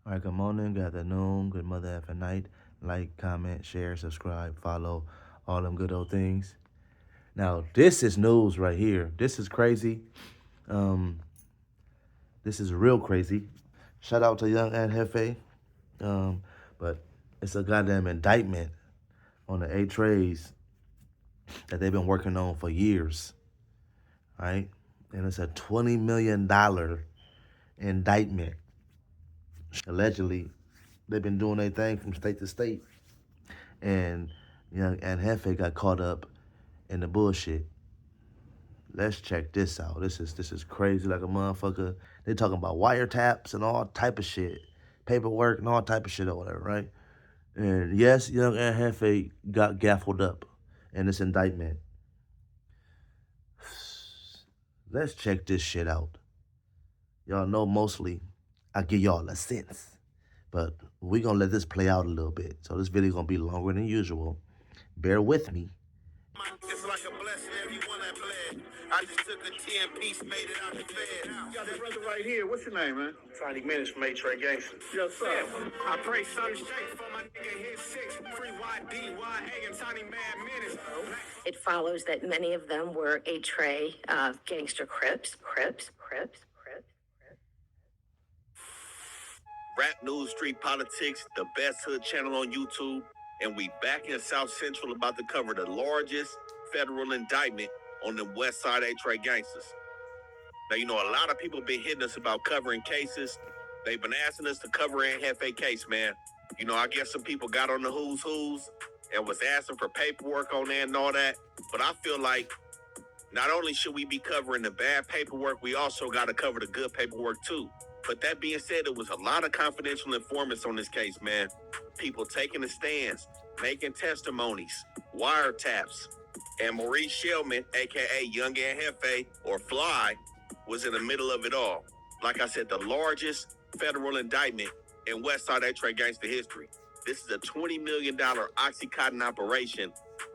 All right, good morning, good afternoon, good mother effing night. Like, comment, share, subscribe, follow, all them good old things. Now, this is news right here. This is crazy. Um, this is real crazy. Shout out to young and Jefe. Um, but it's a goddamn indictment on the eight trays that they've been working on for years, right? And it's a $20 million indictment. Allegedly, they've been doing their thing from state to state. And young and Jefe got caught up in the bullshit. Let's check this out. This is crazy like a motherfucker. They talking about wiretaps and all type of shit, paperwork and all type of shit or whatever, right? And yes, young and Jefe got gaffled up in this indictment. Let's check this shit out. Y'all know mostly I give y'all a sense, but we gonna let this play out a little bit. So this video gonna be longer than usual. Bear with me. It's like a blessing, everyone that bled. I just took a 10-piece, made it out the bed. You got the brother right here. What's your name, man? Tiny Minutes from A-Trey Gangsters. Yes, sir. I pray sun straight for my nigga hit 6. Free YD, YA, and Tiny Mad Minutes. It follows that many of them were a tray of gangster Crips. Rap news, street politics, the best hood channel on YouTube, and we back in South Central about to cover the largest federal indictment on the West Side A-Trey Gangsters. Now, a lot of people been hitting us about covering cases. They've been asking us to cover an Jefe case, man. I guess some people got on the who's and was asking for paperwork on that and all that. But I feel like not only should we be covering the bad paperwork, we also got to cover the good paperwork too. But that being said, it was a lot of confidential informants on this case, man. People taking the stands, making testimonies, wiretaps. And Maurice Shellman, a.k.a. Young and Jefe, or Fly, was in the middle of it all. Like I said, the largest federal indictment in West Side A-Trey gangster history. This is a $20 million Oxycontin operation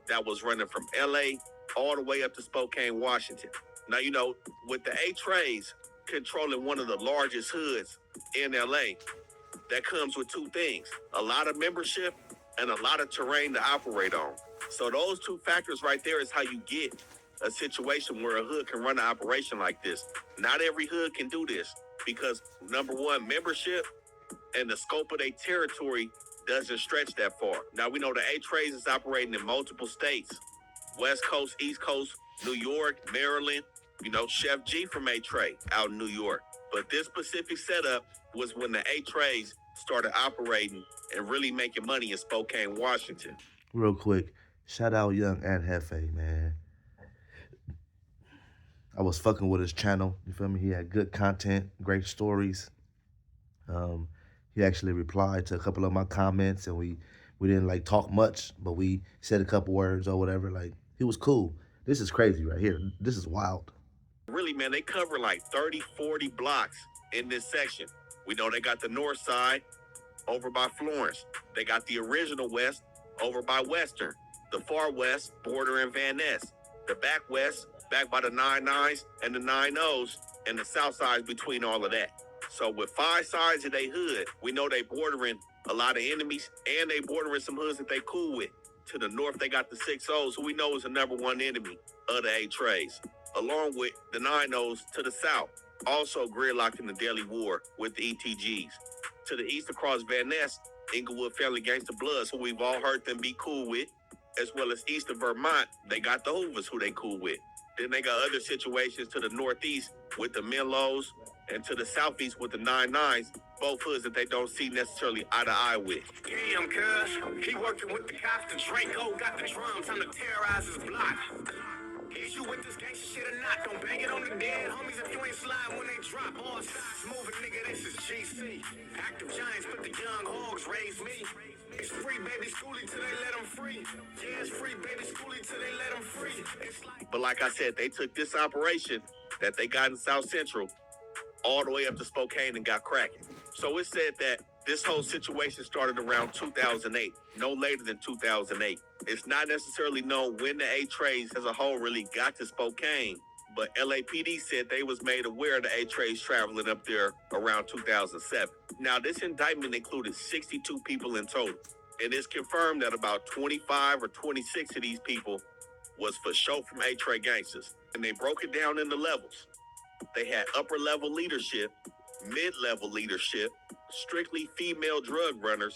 that was running from L.A. all the way up to Spokane, Washington. Now, with the A-Trays controlling one of the largest hoods in LA, that comes with two things: a lot of membership and a lot of terrain to operate on. So those two factors right there is how you get a situation where a hood can run an operation like this. Not every hood can do this because, number one, membership and the scope of their territory doesn't stretch that far. Now, we know the A-Trays is operating in multiple states: West Coast, East Coast, New York, Maryland. Chef G from A-Tray out in New York. But this specific setup was when the A-Trays started operating and really making money in Spokane, Washington. Real quick, shout out young and Jefe, man. I was fucking with his channel. You feel me? He had good content, great stories. Um, he actually replied to a couple of my comments, and we didn't like talk much, but we said a couple words or whatever. Like, he was cool. This is crazy right here. This is wild. Really, man, they cover like 30, 40 blocks in this section. We know they got the north side over by Florence. They got the original west over by Western. The far west bordering Van Ness. The back west back by the 99s and the 90s, and the south side between all of that. So with 5 sides of they hood, we know they bordering a lot of enemies, and they bordering some hoods that they cool with. To the north, they got the 6-0s, who we know is the number one enemy of the A-Trays, along with the 9-0s to the south, also gridlocked in the daily war with the ETGs. To the east across Van Ness, Inglewood Family Gangster Bloods, who we've all heard them be cool with, as well as east of Vermont, they got the Hoovers, who they cool with. Then they got other situations to the northeast with the Menlos, and to the southeast with the 99s, both hoods that they don't see necessarily eye to eye with. Damn, cuz, he working with the cops, the Draco got the drums, time to terrorize his block. Is you with this gangsta shit or not? Don't bang it on the dead homies if you ain't slide when they drop. All sides moving, nigga, this is GC. Active giants, but the young hogs raise me. It's free baby schoolie till they let them free. Yeah, it's free baby schoolie till they let them free. But like I said, they took this operation that they got in South Central all the way up to Spokane and got cracking. So it said that this whole situation started around 2008, no later than 2008. It's not necessarily known when the A-Trays as a whole really got to Spokane, but LAPD said they was made aware of the A-Trays traveling up there around 2007. Now, this indictment included 62 people in total, and it's confirmed that about 25 or 26 of these people was for show from A-Tray gangsters, and they broke it down into levels. They had upper-level leadership, mid-level leadership, strictly female drug runners,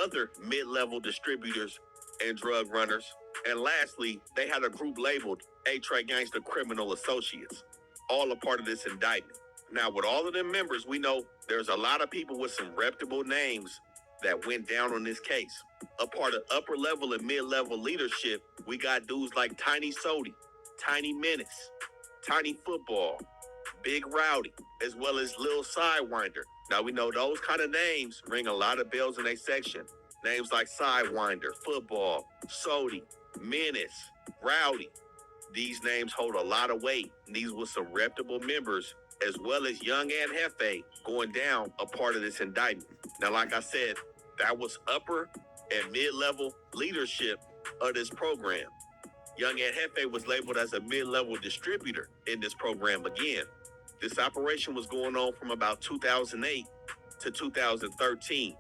other mid-level distributors and drug runners, and lastly, they had a group labeled A-Tray Gangster Criminal Associates, all a part of this indictment. Now, with all of them members, we know there's a lot of people with some reputable names that went down on this case. A part of upper-level and mid-level leadership, we got dudes like Tiny Sody, Tiny Menace, Tiny Football, Big Rowdy, as well as Lil Sidewinder. Now, we know those kind of names ring a lot of bells in a section. Names like Sidewinder, Football, Sody, Menace, Rowdy. These names hold a lot of weight. These were some reputable members, as well as Young and Jefe going down a part of this indictment. Now, like I said, that was upper and mid-level leadership of this program. Young and Jefe was labeled as a mid-level distributor in this program again. This operation was going on from about 2008 to 2013.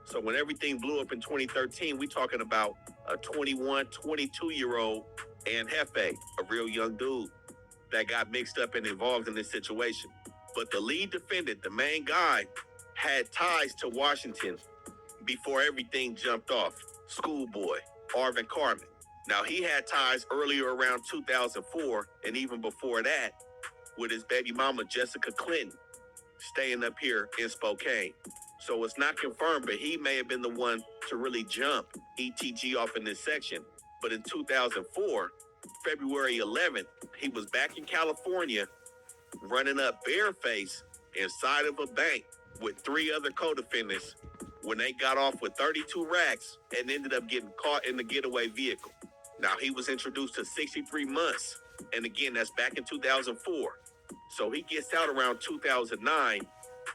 So when everything blew up in 2013, we talking about a 21, 22-year-old and Jefe, a real young dude that got mixed up and involved in this situation. But the lead defendant, the main guy, had ties to Washington before everything jumped off. Schoolboy, Arvin Carmen. Now, he had ties earlier around 2004, and even before that, with his baby mama, Jessica Clinton, staying up here in Spokane. So it's not confirmed, but he may have been the one to really jump ETG off in this section. But in 2004, February 11th, he was back in California running up bareface inside of a bank with 3 other co-defendants when they got off with 32 racks and ended up getting caught in the getaway vehicle. Now, he was introduced to 63 months. And again, that's back in 2004. So he gets out around 2009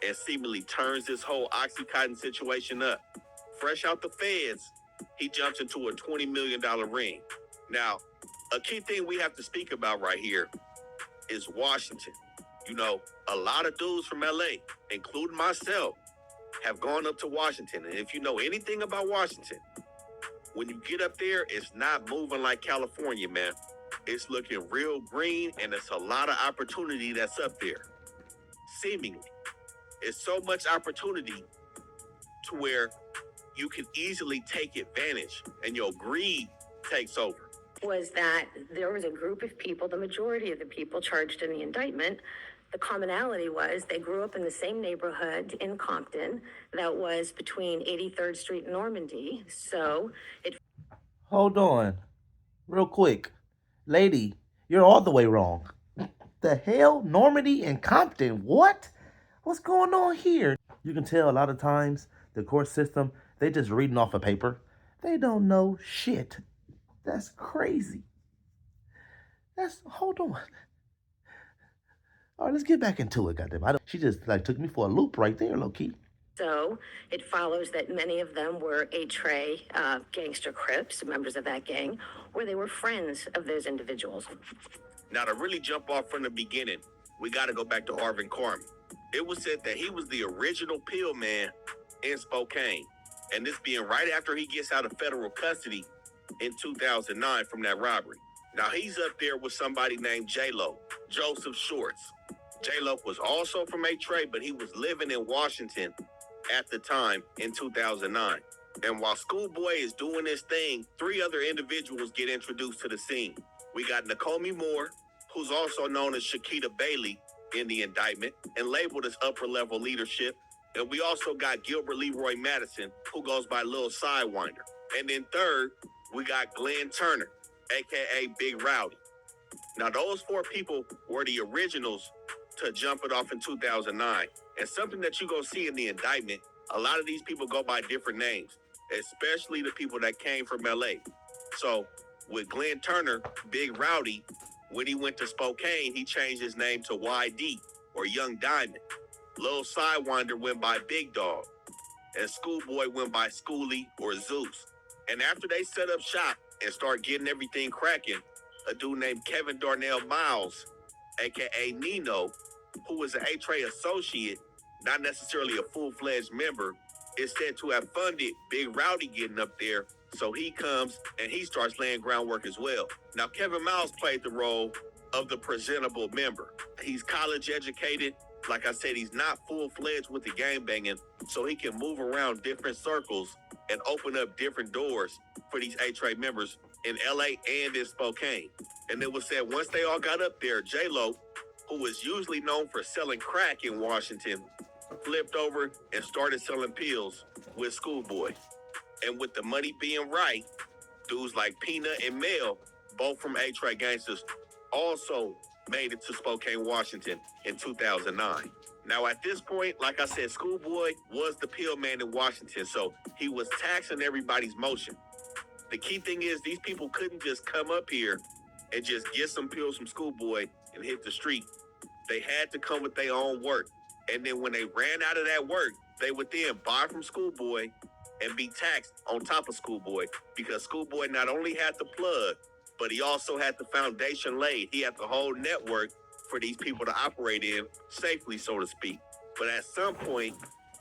and seemingly turns this whole Oxycontin situation up. Fresh out the feds, he jumps into a $20 million ring. Now, a key thing we have to speak about right here is Washington. You know, a lot of dudes from LA, including myself, have gone up to Washington. And if you know anything about Washington, when you get up there, it's not moving like California, man. It's looking real green, and it's a lot of opportunity that's up there. Seemingly. It's so much opportunity to where you can easily take advantage, and your greed takes over. Was that there was a group of people, the majority of the people charged in the indictment, the commonality was they grew up in the same neighborhood in Compton that was between 83rd Street and Normandy. So it. Hold on, real quick. Lady, you're all the way wrong. The hell? Normandy and Compton? What? What's going on here? You can tell a lot of times the court system, they just reading off a paper. They don't know shit. That's crazy. Hold on. All right, let's get back into it, goddamn. She just took me for a loop right there, low key. So it follows that many of them were A-Tray gangster Crips, members of that gang, or they were friends of those individuals. Now, to really jump off from the beginning, we got to go back to Arvin Carmen. It was said that he was the original pill man in Spokane, and this being right after he gets out of federal custody in 2009 from that robbery. Now, he's up there with somebody named J-Lo, Joseph Shorts. J-Lo was also from A-Tray, but he was living in Washington at the time in 2009. And while Schoolboy is doing this thing, 3 other individuals get introduced to the scene. We got Nakomi Moore, who's also known as Shakita Bailey in the indictment and labeled as upper-level leadership. And we also got Gilbert Leroy Madison, who goes by Lil Sidewinder. And then third, we got Glenn Turner, a.k.a. Big Rowdy. Now, those 4 people were the originals to jump it off in 2009. And something that you're going to see in the indictment, a lot of these people go by different names, especially the people that came from LA. So with Glenn Turner, Big Rowdy, when he went to Spokane, he changed his name to YD, or Young Diamond. Lil Sidewinder went by Big Dog, and Schoolboy went by Schoolie or Zeus. And after they set up shop and start getting everything cracking, a dude named Kevin Darnell Miles aka Nino, who was an A-Tray associate, not necessarily a full-fledged member, is said to have funded Big Rowdy getting up there. So he comes and he starts laying groundwork as well. Now, Kevin Miles played the role of the presentable member. He's college educated. Like I said, he's not full-fledged with the gang banging, so he can move around different circles and open up different doors for these A-Tray members in LA and in Spokane. And it was said once they all got up there, J-Lo, who was usually known for selling crack in Washington, flipped over and started selling pills with Schoolboy. And with the money being right, dudes like Peanut and Mel, both from A-Tray gangsters, also made it to Spokane, Washington in 2009. Now, at this point, like I said, Schoolboy was the pill man in Washington, so he was taxing everybody's motion. The key thing is these people couldn't just come up here and just get some pills from Schoolboy and hit the street. They had to come with their own work. And then when they ran out of that work, they would then buy from Schoolboy and be taxed on top of Schoolboy, because Schoolboy not only had the plug, but he also had the foundation laid. He had the whole network for these people to operate in safely, so to speak. But at some point,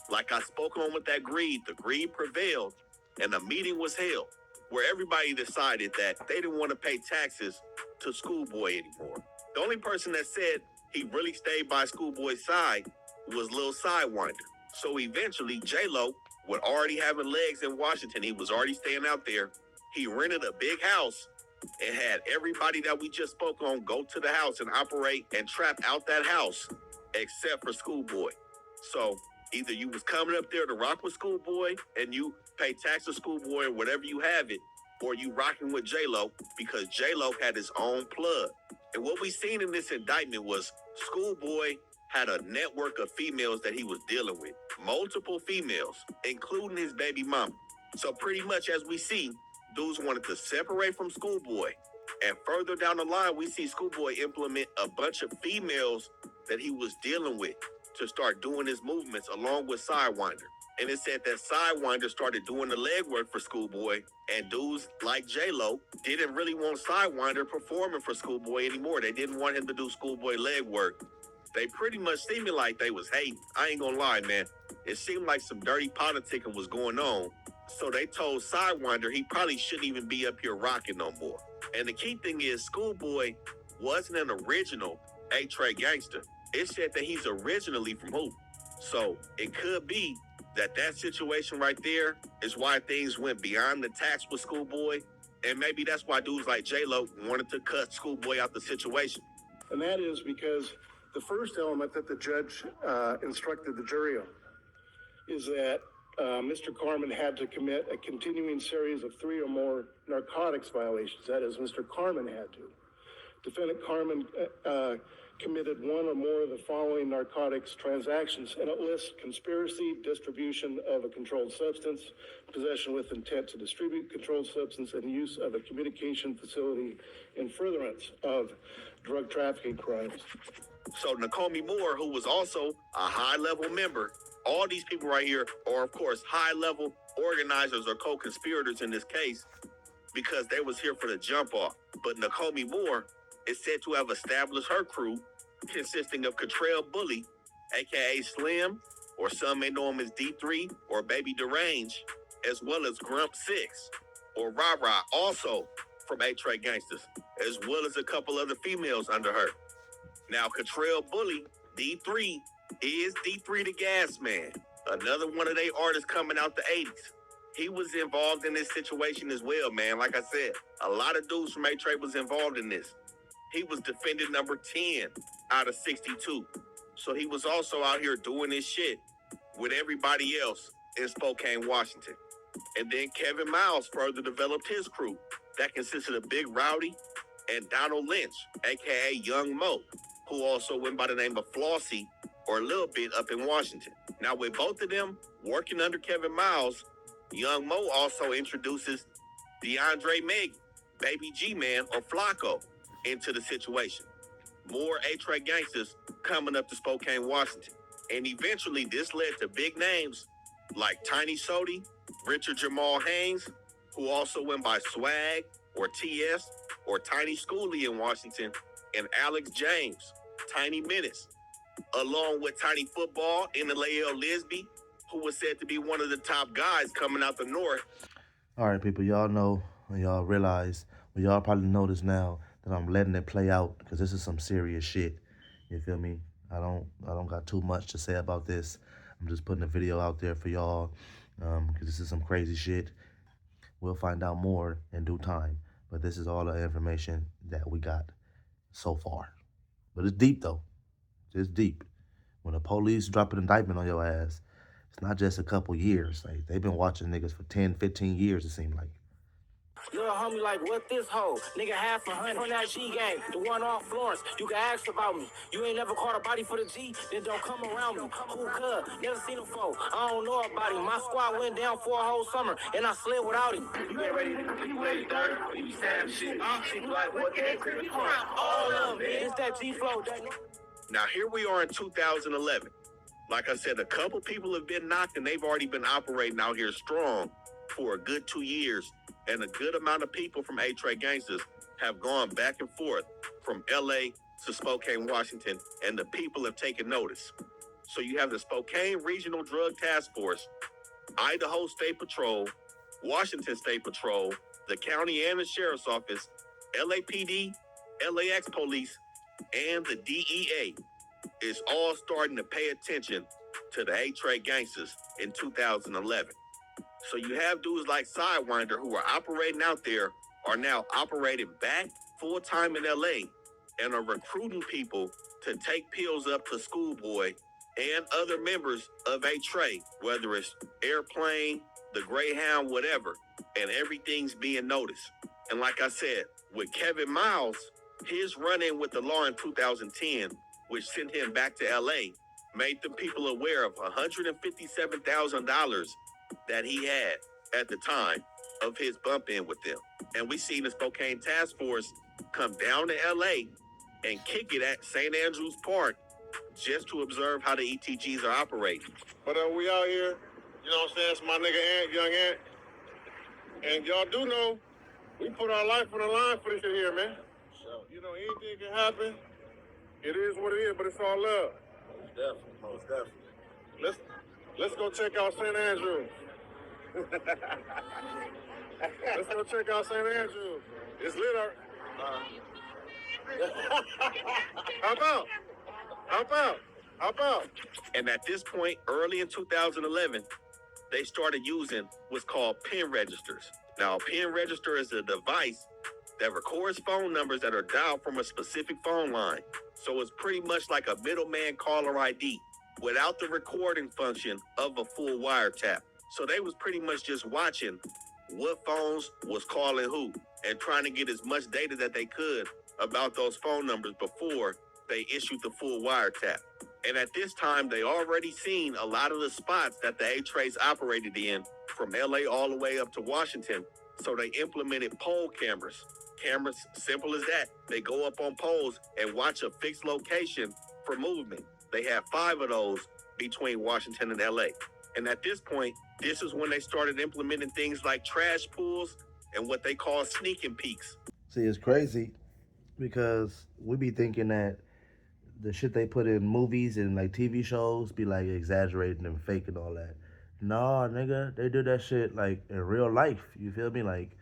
like I spoke on with that greed, the greed prevailed and a meeting was held where everybody decided that they didn't want to pay taxes to Schoolboy anymore. The only person that said he really stayed by Schoolboy's side was Lil Sidewinder. So eventually, J-Lo, with already having legs in Washington, he was already staying out there. He rented a big house and had everybody that we just spoke on go to the house and operate and trap out that house, except for Schoolboy. So either you was coming up there to rock with Schoolboy and you pay tax to Schoolboy or whatever you have it, or you rocking with J-Lo, because J-Lo had his own plug. And what we seen in this indictment was Schoolboy had a network of females that he was dealing with. Multiple females, including his baby mama. So pretty much as we see, dudes wanted to separate from Schoolboy. And further down the line, we see Schoolboy implement a bunch of females that he was dealing with to start doing his movements along with Sidewinder. And it said that Sidewinder started doing the legwork for Schoolboy, and dudes like J-Lo didn't really want Sidewinder performing for Schoolboy anymore. They didn't want him to do Schoolboy legwork. They pretty much seemed like they was hating. I ain't gonna lie, man. It seemed like some dirty politicking was going on. So they told Sidewinder he probably shouldn't even be up here rocking no more. And the key thing is Schoolboy wasn't an original A-Tray gangster. It said that he's originally from Hoop. So it could be that situation right there is why things went beyond the tax with Schoolboy. And maybe that's why dudes like J-Lo wanted to cut Schoolboy out the situation. And that is because the first element that the judge instructed the jury on is that Mr. Carman had to commit a continuing series of 3 or more narcotics violations. That is, Mr. Carman had to. Defendant Carman committed 1 or more of the following narcotics transactions, and it lists conspiracy, distribution of a controlled substance, possession with intent to distribute controlled substance, and use of a communication facility in furtherance of drug trafficking crimes. So Nakomi Moore, who was also a high-level member, all these people right here are, of course, high-level organizers or co-conspirators in this case because they was here for the jump-off. But Nakomi Moore is said to have established her crew consisting of Catrell Bully, a.k.a. Slim, or some may know him as D3 or Baby Derange, as well as Grump 6 or Ra-Ra, also from A-Tray Gangsters, as well as a couple other females under her. Now, Catrell Bully, D3, is D3 the Gas Man, another one of their artists coming out the 80s. He was involved in this situation as well, man. Like I said, a lot of dudes from A-Tray was involved in this. He was defendant number 10 out of 62. So he was also out here doing his shit with everybody else in Spokane, Washington. And then Kevin Miles further developed his crew that consisted of Big Rowdy and Donald Lynch, a.k.a. Young Mo, who also went by the name of Flossie or Lil Bit up in Washington. Now, with both of them working under Kevin Miles, Young Mo also introduces DeAndre Meg, Baby G-Man, or Flacco, into the situation. More A-Tray gangsters coming up to Spokane, Washington. And eventually, this led to big names like Tiny Sody, Richard Jamal Haynes, who also went by Swag, or TS, or Tiny Schoolie in Washington, and Alex James, Tiny Menace, along with Tiny Football and Lael Lisby, who was said to be one of the top guys coming out the north. All right, people, y'all know, and y'all realize, well, y'all probably notice now that I'm letting it play out because this is some serious shit. You feel me? I don't got too much to say about this. I'm just putting a video out there for y'all because this is some crazy shit. We'll find out more in due time, but this is all the information that we got so far. But it's deep though. It's deep. When the police drop an indictment on your ass, it's not just a couple years. Like they've been watching niggas for 10, 15 years, it seemed like. Little homie like, what this hoe? Nigga, half $100 from that G gang, the one off Florence. You can ask about me. You ain't never caught a body for the G, then don't come around me. Cool cuz, never seen him before. I don't know about him. My squad went down for a whole summer, and I slid without him. You ain't ready to compete with it, dirt. You saying shit. She like, what gang Crips? All of it. It's that G-Flow. Now, here we are in 2011. Like I said, a couple people have been knocked, and they've already been operating out here strong for a good 2 years. And a good amount of people from A-Tray gangsters have gone back and forth from LA to Spokane, Washington, and the people have taken notice. So you have the Spokane Regional Drug Task Force, Idaho State Patrol, Washington State Patrol, the county and the sheriff's office, LAPD, LAX police, and the DEA is all starting to pay attention to the A-Tray gangsters in 2011. So you have dudes like Sidewinder who are operating out there are now operating back full-time in LA and are recruiting people to take pills up to Schoolboy and other members of A-Tray, whether it's Airplane, the Greyhound, whatever, and everything's being noticed. And like I said, with Kevin Miles, his run-in with the law in 2010, which sent him back to LA, made the people aware of $157,000 that he had at the time of his bump in with them. And we seen the Spokane Task Force come down to LA and kick it at St. Andrews Park just to observe how the ETGs are operating. But we out here, you know what I'm saying? It's my nigga Ant, young Ant. And y'all do know, we put our life on the line for this shit here, man. So, you know, anything can happen. It is what it is, but it's all love. Most definitely. Let's go check out St. Andrews. Let's go check out St. Andrews. It's lit. How about? And at this point, early in 2011, they started using what's called PIN registers. Now, a PIN register is a device that records phone numbers that are dialed from a specific phone line. So it's pretty much like a middleman caller ID without the recording function of a full wiretap. So they was pretty much just watching what phones was calling who and trying to get as much data that they could about those phone numbers before they issued the full wiretap. And at this time, they already seen a lot of the spots that the A-Trays operated in from LA all the way up to Washington. So they implemented pole cameras. Cameras, simple as that. They go up on poles and watch a fixed location for movement. They have 5 of those between Washington and LA. And at this point, this is when they started implementing things like trash pools and what they call sneaking peeks. See, it's crazy because we be thinking that the shit they put in movies and like TV shows be like exaggerating and fake and all that. Nah, nigga, they do that shit like in real life. You feel me? Like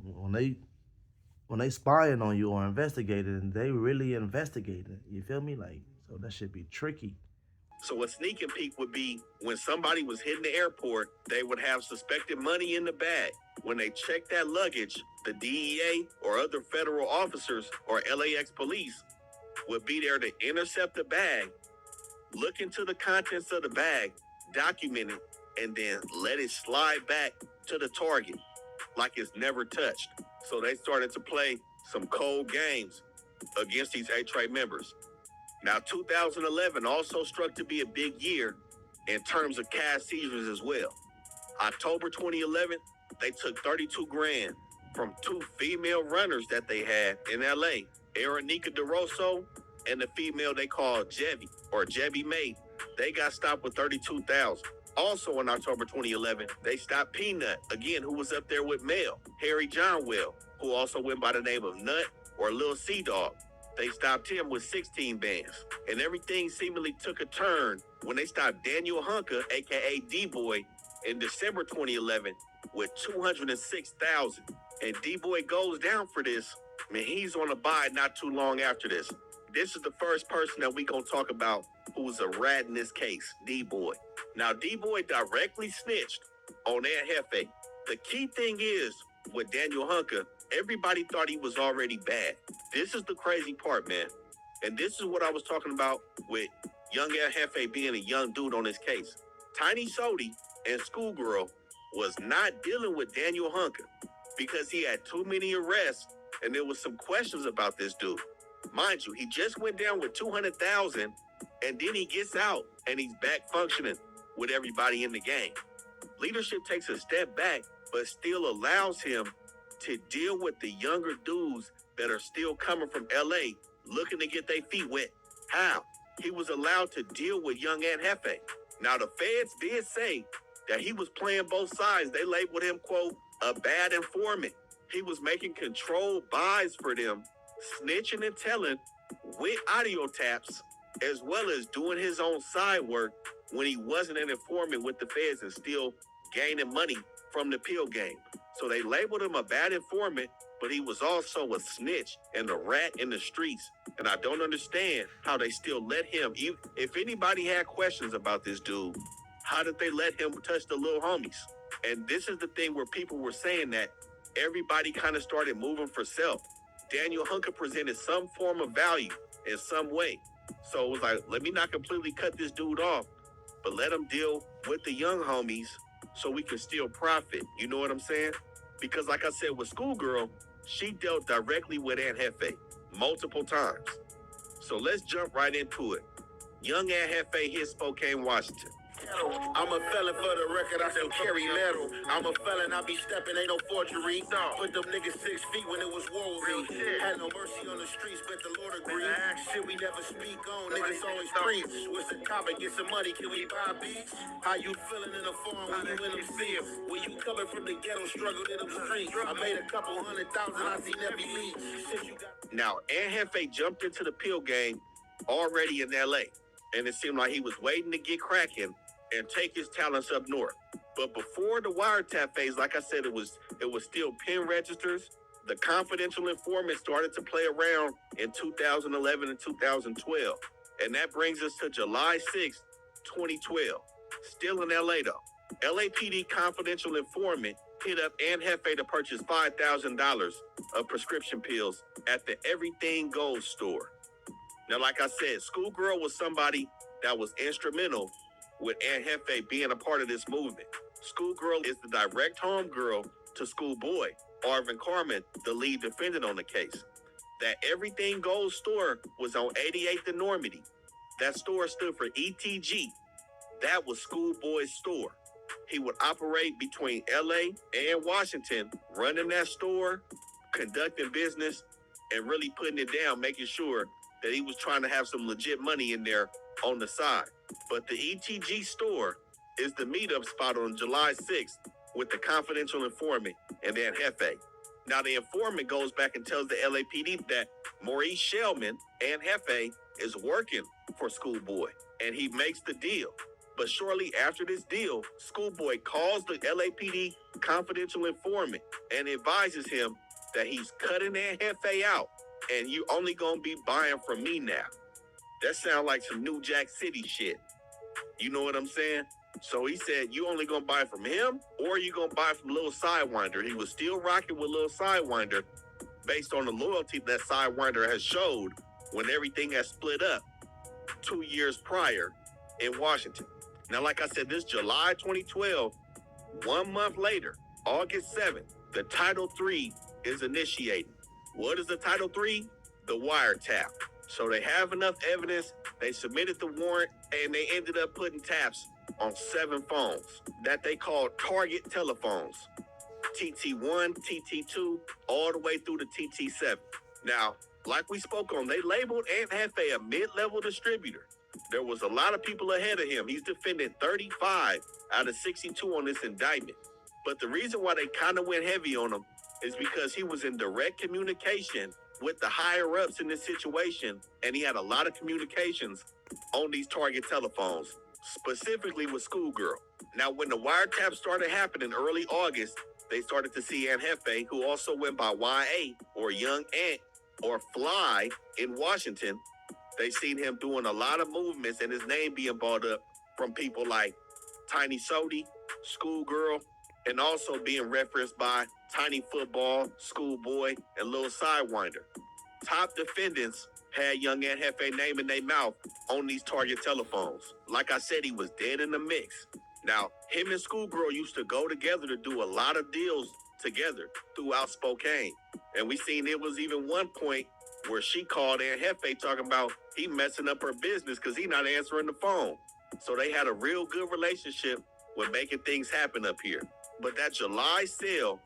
when they spying on you or investigating, they really investigating. You feel me? Like, so that should be tricky. So a sneak and peek would be when somebody was hitting the airport, they would have suspected money in the bag. When they checked that luggage, the DEA or other federal officers or LAX police would be there to intercept the bag, look into the contents of the bag, document it, and then let it slide back to the target like it's never touched. So they started to play some cold games against these A-Tray members. Now, 2011 also struck to be a big year in terms of cash seizures as well. October 2011, they took 32 grand from 2 female runners that they had in LA, Eranika DeRosso and the female they called Jefe or Jebi May. They got stopped with 32,000. Also in October 2011, they stopped Peanut, again, who was up there with Mel, Harry John Will, who also went by the name of Nut or Lil Sea Dog. They stopped him with 16 bands. And everything seemingly took a turn when they stopped Daniel Hunker, aka D-Boy, in December 2011 with 206,000. And D-Boy goes down for this. I mean, he's on a bye not too long after this. This is the first person that we gonna talk about who was a rat in this case, D-Boy. Now, D-Boy directly snitched on Ed Jefe. The key thing is, with Daniel Hunker, everybody thought he was already bad. This is the crazy part, man. And this is what I was talking about with young Ed Jefe being a young dude on this case. Tiny Sodi and Schoolgirl was not dealing with Daniel Hunker because he had too many arrests and there was some questions about this dude. Mind you, he just went down with 200,000 and then he gets out and he's back functioning with everybody in the game. Leadership takes a step back, but still allows him to deal with the younger dudes that are still coming from LA looking to get their feet wet. How? He was allowed to deal with young Ed Jefe. Now, the feds did say that he was playing both sides. They labeled him, quote, a bad informant. He was making controlled buys for them, snitching and telling with audio taps, as well as doing his own side work when he wasn't an informant with the feds and still gaining money from the pill game. So they labeled him a bad informant, but he was also a snitch and a rat in the streets. And I don't understand how they still let him, if anybody had questions about this dude, how did they let him touch the little homies? And this is the thing where people were saying that everybody kind of started moving for self. Daniel Hunker presented some form of value in some way. So it was like, let me not completely cut this dude off, but let him deal with the young homies so we can still profit. You know what I'm saying? Because like I said with Schoolgirl, she dealt directly with Aunt Jefe multiple times. So let's jump right into it. Young Aunt Jefe hit Spokane, Washington. I'm a felon for the record, I still carry metal. I'm a felon, I be stepping, ain't no forgery. Put them niggas 6 feet when it was war with me. Had no mercy on the streets, but the Lord agreed. Shit we never speak on, niggas always preach. What's the topic? Get some money, can we buy beats? How you feeling in the farm when you in them fields? When you coming from the ghetto, struggled in them streets. I made a couple 100,000, I seen every lead. Shit you got. Now, Aunt Jefe jumped into the pill game already in LA, and it seemed like he was waiting to get cracking and take his talents up north. But before the wiretap phase, like I said, it was still pen registers. The confidential informant started to play around in 2011 and 2012. And that brings us to July 6th, 2012. Still in LA though. LAPD confidential informant hit up Aunt Jefe to purchase $5,000 of prescription pills at the Everything Gold store. Now, like I said, Schoolgirl was somebody that was instrumental with Aunt Jefe being a part of this movement. Schoolgirl is the direct homegirl to Schoolboy, Arvin Carmen, the lead defendant on the case. That Everything Gold store was on 88th and Normandy. That store stood for ETG. That was Schoolboy's store. He would operate between LA and Washington, running that store, conducting business, and really putting it down, making sure that he was trying to have some legit money in there on the side. But the ETG store is the meetup spot on July 6th with the confidential informant and Aunt Jefe. Now, the informant goes back and tells the LAPD that Maurice Shellman, Aunt Jefe, is working for Schoolboy, and he makes the deal. But shortly after this deal, Schoolboy calls the LAPD confidential informant and advises him that he's cutting Aunt Jefe out, and you only gonna be buying from me now. That sounds like some New Jack City shit. You know what I'm saying? So he said, you only gonna buy from him, or you gonna buy from Lil Sidewinder? He was still rocking with Lil Sidewinder based on the loyalty that Sidewinder has showed when everything has split up 2 years prior in Washington. Now, like I said, this July 2012, 1 month later, August 7th, the Title III is initiated. What is the Title III? The wiretap. So they have enough evidence, they submitted the warrant, and they ended up putting taps on 7 phones that they called target telephones. TT1, TT2, all the way through to TT7. Now, like we spoke on, they labeled Aunt Jefe a mid-level distributor. There was a lot of people ahead of him. He's defended 35 out of 62 on this indictment. But the reason why they kind of went heavy on him is because he was in direct communication with the higher ups in this situation, and he had a lot of communications on these target telephones, specifically with Schoolgirl. Now, when the wiretap started happening early August, they started to see Aunt Jefe, who also went by YA or Young Ant or Fly in Washington. They seen him doing a lot of movements and his name being brought up from people like Tiny Sody, Schoolgirl, and also being referenced by Tiny Football, Schoolboy, and Lil Sidewinder. Top defendants had young Aunt Jefe name in their mouth on these target telephones. Like I said, he was dead in the mix. Now, him and Schoolgirl used to go together to do a lot of deals together throughout Spokane. And we seen it was even one point where she called Aunt Jefe talking about he messing up her business because he not answering the phone. So they had a real good relationship with making things happen up here. But that July sale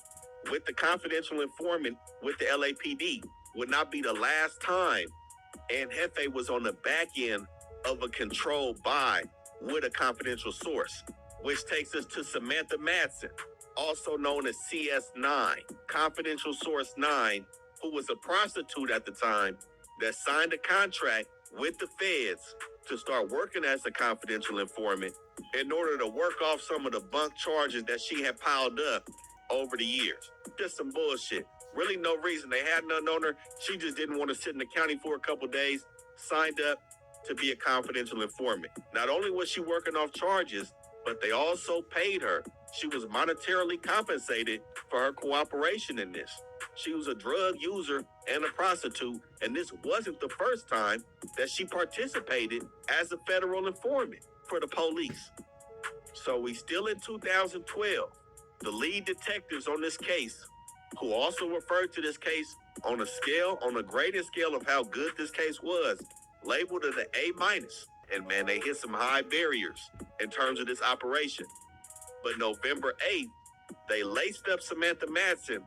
with the confidential informant with the LAPD would not be the last time Aunt Jefe was on the back end of a controlled buy with a confidential source, which takes us to Samantha Madsen, also known as CS9, Confidential Source 9, who was a prostitute at the time that signed a contract with the feds to start working as a confidential informant in order to work off some of the bunk charges that she had piled up over the years. Just some bullshit. Really no reason. They had none on her. She just didn't want to sit in the county for a couple days, signed up to be a confidential informant. Not only was she working off charges, but they also paid her. She was monetarily compensated for her cooperation in this. She was a drug user and a prostitute, and this wasn't the first time that she participated as a federal informant for the police. So we still in 2012. The lead detectives on this case, who also referred to this case on a grading scale of how good this case was, labeled it an A-. And man, they hit some high barriers in terms of this operation. But November 8th, they laced up Samantha Madsen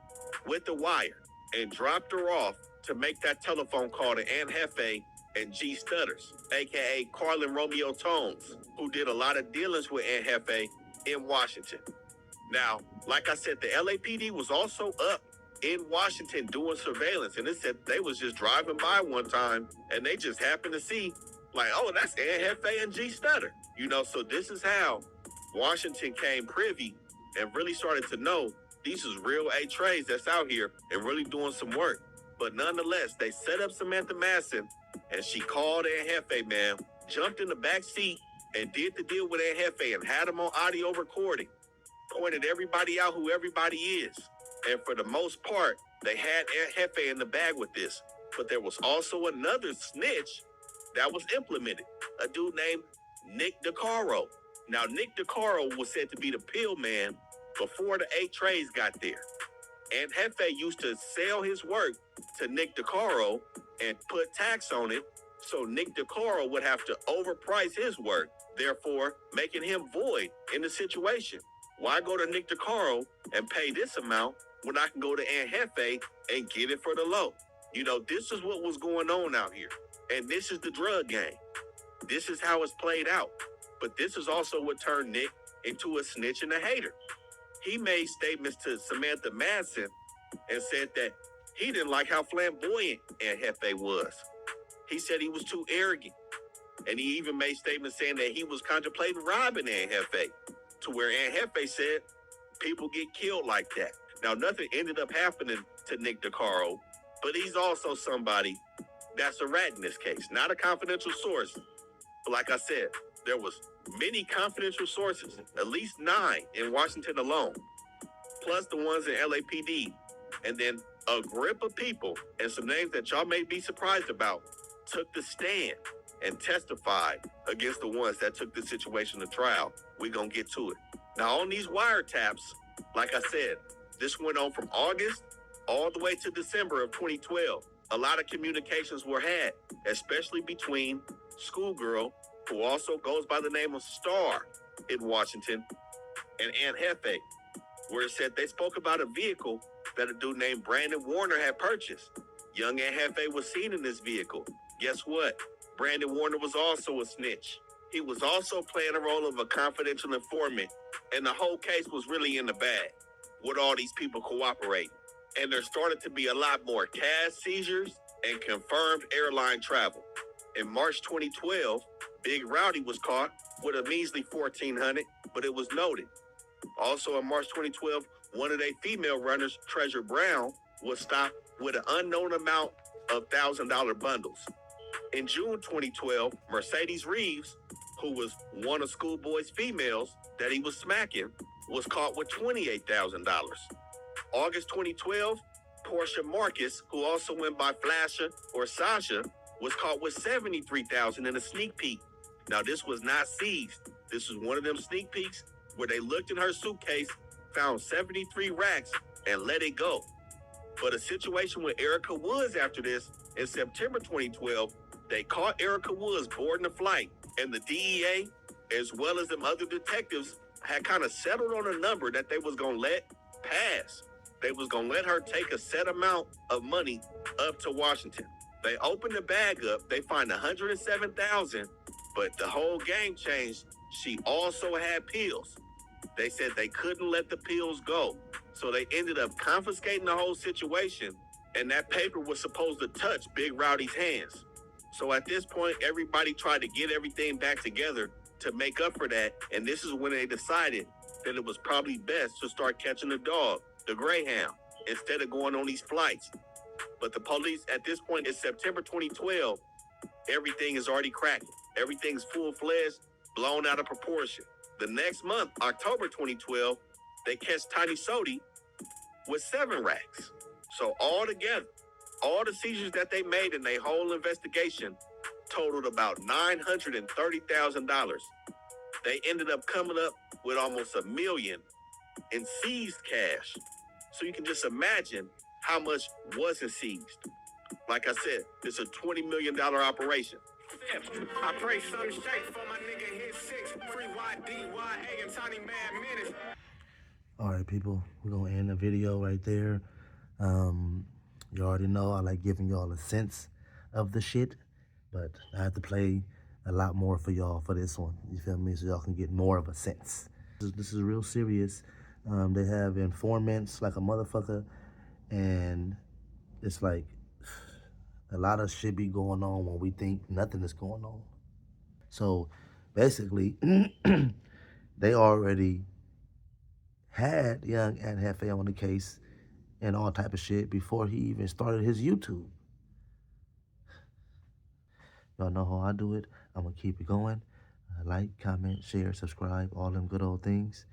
with the wire and dropped her off to make that telephone call to Aunt Jefe and G Stutters, aka Carlin Romeo Tones, who did a lot of dealings with Aunt Jefe in Washington. Now, like I said, the LAPD was also up in Washington doing surveillance, and it said they was just driving by one time and they just happened to see, like, oh, that's Aunt Jefe and G Stutter. So this is how Washington came privy and really started to know these is real A-Trays that's out here and really doing some work. But nonetheless, they set up Samantha Madsen and she called Aunt Jefe, man, jumped in the back seat and did the deal with Aunt Jefe and had them on audio recording, pointed everybody out who everybody is. And for the most part, they had Aunt Jefe in the bag with this. But there was also another snitch that was implemented, a dude named Nick DeCaro. Now, Nick DeCaro was said to be the pill man before the A-Trays got there. Aunt Jefe used to sell his work to Nick DeCaro and put tax on it, so Nick DeCaro would have to overprice his work, therefore making him void in the situation. Why go to Nick DeCaro and pay this amount when I can go to Aunt Jefe and get it for the low? This is what was going on out here. And this is the drug game. This is how it's played out. But this is also what turned Nick into a snitch and a hater. He made statements to Samantha Madsen and said that he didn't like how flamboyant Aunt Jefe was. He said he was too arrogant. And he even made statements saying that he was contemplating robbing Aunt Jefe, to where Aunt Jefe said people get killed like that. Now, nothing ended up happening to Nick DeCaro, but he's also somebody that's a rat in this case, not a confidential source. But like I said, there was many confidential sources, at least 9 in Washington alone, plus the ones in LAPD. And then a grip of people, and some names that y'all may be surprised about, took the stand and testified against the ones that took the situation to trial. We're going to get to it. Now, on these wiretaps, like I said, this went on from August all the way to December of 2012. A lot of communications were had, especially between Schoolgirl, who also goes by the name of Star in Washington, and Aunt Jefe, where it said they spoke about a vehicle that a dude named Brandon Warner had purchased. Young Aunt Jefe was seen in this vehicle. Guess what? Brandon Warner was also a snitch. He was also playing a role of a confidential informant, and the whole case was really in the bag with all these people cooperating. And there started to be a lot more cash seizures and confirmed airline travel. In March 2012, Big Rowdy was caught with a measly $1,400, but it was noted. Also in March 2012, one of their female runners, Treasure Brown, was stopped with an unknown amount of $1,000 bundles. In June 2012, Mercedes Reeves, who was one of Schoolboy's females that he was smacking, was caught with $28,000. August 2012, Portia Marcus, who also went by Flasha or Sasha, was caught with $73,000 in a sneak peek. Now, this was not seized. This was one of them sneak peeks where they looked in her suitcase, found 73 racks, and let it go. But a situation with Erica Woods after this, in September 2012, they caught Erica Woods boarding a flight, and the DEA, as well as them other detectives, had kind of settled on a number that they was gonna let pass. They was gonna let her take a set amount of money up to Washington. They opened the bag up, they find $107,000, but the whole game changed. She also had pills. They said they couldn't let the pills go, so they ended up confiscating the whole situation, and that paper was supposed to touch Big Rowdy's hands. So at this point, everybody tried to get everything back together to make up for that, and this is when they decided that it was probably best to start catching the dog, the Greyhound, instead of going on these flights. But the police, at this point, in September 2012, everything is already cracking. Everything's full-fledged, blown out of proportion. The next month, October 2012, they catch Tiny Sodi with 7 racks. So altogether, all the seizures that they made in their whole investigation totaled about $930,000. They ended up coming up with almost $1 million in seized cash. So you can just imagine how much wasn't seized. Like I said, it's a $20 million operation. I pray some shake for my nigga hit 6. Free YDYA and Tiny Mad Minutes. All right, people, we're going to end the video right there. You already know I like giving y'all a sense of the shit, but I have to play a lot more for y'all for this one. You feel me? So y'all can get more of a sense. This is real serious. They have informants like a motherfucker, and it's like a lot of shit be going on when we think nothing is going on. So basically, they already had young and Jefe on the case and all type of shit before he even started his YouTube. Y'all know how I do it. I'm gonna keep it going. Like, comment, share, subscribe, all them good old things.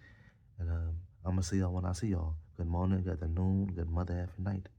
And I'm gonna see y'all when I see y'all. Good morning, good afternoon, good mother effing night.